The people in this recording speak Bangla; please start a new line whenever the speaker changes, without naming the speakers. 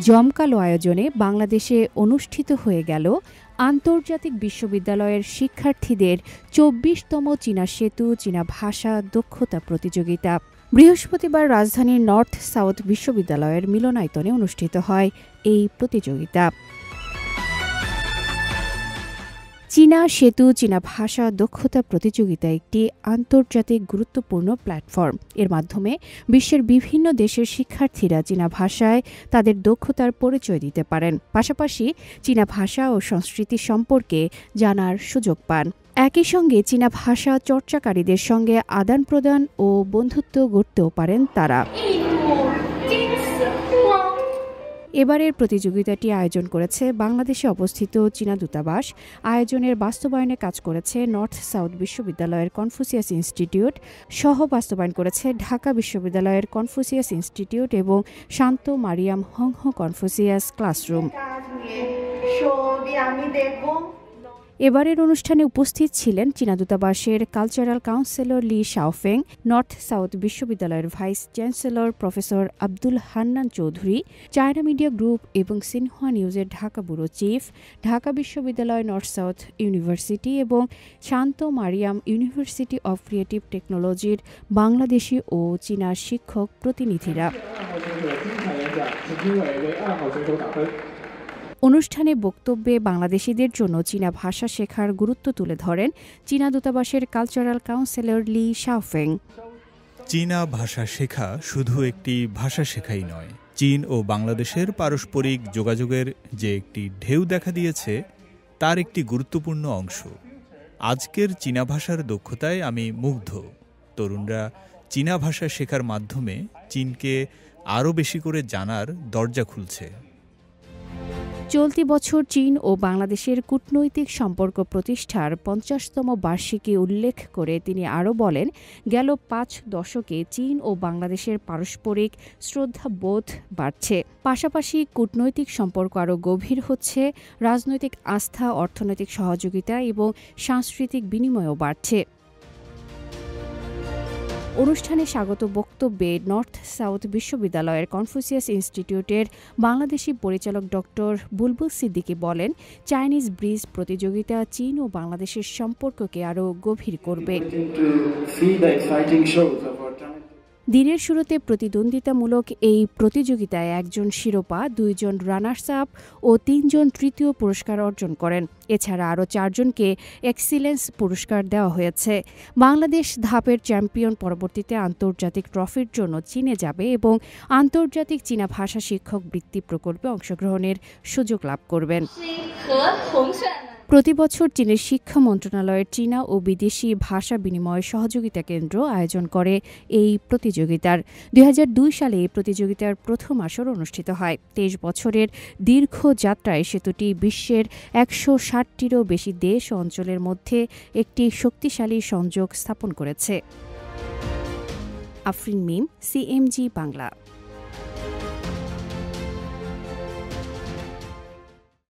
জমকালো আয়োজনে বাংলাদেশে অনুষ্ঠিত হয়ে গেল আন্তর্জাতিক বিশ্ববিদ্যালয়ের শিক্ষার্থীদের ২৪তম চীনা সেতু চীনা ভাষা দক্ষতা প্রতিযোগিতা। বৃহস্পতিবার রাজধানীর নর্থ সাউথ বিশ্ববিদ্যালয়ের মিলনায়তনে অনুষ্ঠিত হয় এই প্রতিযোগিতা। চীনা সেতু চীনা ভাষা দক্ষতা প্রতিযোগিতা একটি আন্তর্জাতিক গুরুত্বপূর্ণ প্ল্যাটফর্ম। এর মাধ্যমে বিশ্বের বিভিন্ন দেশের শিক্ষার্থীরা চীনা ভাষায় তাদের দক্ষতার পরিচয় দিতে পারেন, পাশাপাশি চীনা ভাষা ও সংস্কৃতি সম্পর্কে জানার সুযোগ পান। একই সঙ্গে চীনা ভাষা চর্চাকারীদের সঙ্গে আদান প্রদান ও বন্ধুত্ব গড়তেও পারেন তারা। এবারের প্রতিযোগিতাটি আয়োজন করেছে বাংলাদেশে অবস্থিত চীনা দূতাবাস। আয়োজনের বাস্তবায়নে কাজ করেছে নর্থ সাউথ বিশ্ববিদ্যালয়ের কনফুসিয়াস ইনস্টিটিউট, সহ বাস্তবায়ন করেছে ঢাকা বিশ্ববিদ্যালয়ের কনফুসিয়াস ইনস্টিটিউট এবং শান্ত মারিয়াম হংহ কনফুসিয়াস ক্লাসরুম। এবারের অনুষ্ঠানে উপস্থিত ছিলেন চীনা দূতাবাসের কালচারাল কাউন্সিলর লি শাওফেং, নর্থ সাউথ বিশ্ববিদ্যালয়ের vice chancellor professor Abdul Hannan Chowdhury, China media group এবং সিনহুয়া নিউজের ঢাকা ব্যুরো চিফ, ঢাকা বিশ্ববিদ্যালয় নর্থ সাউথ ইউনিভার্সিটি এবং শান্ত মারিয়াম ইউনিভার্সিটি অব ক্রিয়েটিভ টেকনোলজির বাংলাদেশি ও চীনা শিক্ষক প্রতিনিধিরা। অনুষ্ঠানে বক্তব্যে বাংলাদেশিদের জন্য চীনা ভাষা শেখার গুরুত্ব তুলে ধরেন চীনা দূতাবাসের কালচারাল কাউন্সিলর লি শাওফেং।
চীনা ভাষা শেখা শুধু একটি ভাষা শেখাই নয়, চীন ও বাংলাদেশের পারস্পরিক যোগাযোগের যে একটি ঢেউ দেখা দিয়েছে তার একটি গুরুত্বপূর্ণ অংশ। আজকের চীনা ভাষার দক্ষতায় আমি মুগ্ধ। তরুণরা চীনা ভাষা শেখার মাধ্যমে চীনকে আরও বেশি করে জানার দরজা খুলছে।
চলতি বছর চীন ও বাংলাদেশের কূটনৈতিক সম্পর্ক প্রতিষ্ঠার ৫০তম বার্ষিকী উল্লেখ করে তিনি আরও বলেন, গেল ৫ দশকে চীন ও বাংলাদেশের পারস্পরিক শ্রদ্ধাবোধ বাড়ছে, পাশাপাশি কূটনৈতিক সম্পর্ক আরও গভীর হচ্ছে, রাজনৈতিক আস্থা, অর্থনৈতিক সহযোগিতা এবং সাংস্কৃতিক বিনিময়ও বাড়ছে। অনুষ্ঠানে স্বাগত বক্তব্যে নর্থ সাউথ বিশ্ববিদ্যালয়ের কনফুসিয়াস ইনস্টিটিউটের বাংলাদেশি পরিচালক ডক্টর বুলবুল সিদ্দিকী বলেন, চাইনিজ ব্রিজ প্রতিযোগিতা চীন ও বাংলাদেশের সম্পর্ককে আরও গভীর করবে। দিনের শুরুতে প্রতিদ্বন্দ্বিতামূলক এই প্রতিযোগিতায় ১ জন শিরোপা, ২ জন রানার্স আপ ও ৩ জন তৃতীয় পুরস্কার অর্জন করেন। এছাড়া আরও ৪ জনকে এক্সিলেন্স পুরস্কার দেওয়া হয়েছে। বাংলাদেশ ধাপের চ্যাম্পিয়ন পরবর্তীতে আন্তর্জাতিক ট্রফির জন্য চীনে যাবে এবং আন্তর্জাতিক চীনা ভাষা শিক্ষক বৃত্তি প্রকল্পে অংশগ্রহণের সুযোগ লাভ করবেন। প্রতিবছর চীনের শিক্ষা মন্ত্রণালয়ের চীনা ও বিদেশি ভাষা বিনিময় সহযোগিতা কেন্দ্র আয়োজন করে এই প্রতিযোগিতার। ২০০২ সালে এই প্রতিযোগিতার প্রথম আসর অনুষ্ঠিত হয়। ২৩ বছরের দীর্ঘ যাত্রায় সেতুটি বিশ্বের ১৬০টিরও বেশি দেশ ও অঞ্চলের মধ্যে একটি শক্তিশালী সংযোগ স্থাপন করেছে। আফরিন মিম, CMG বাংলা।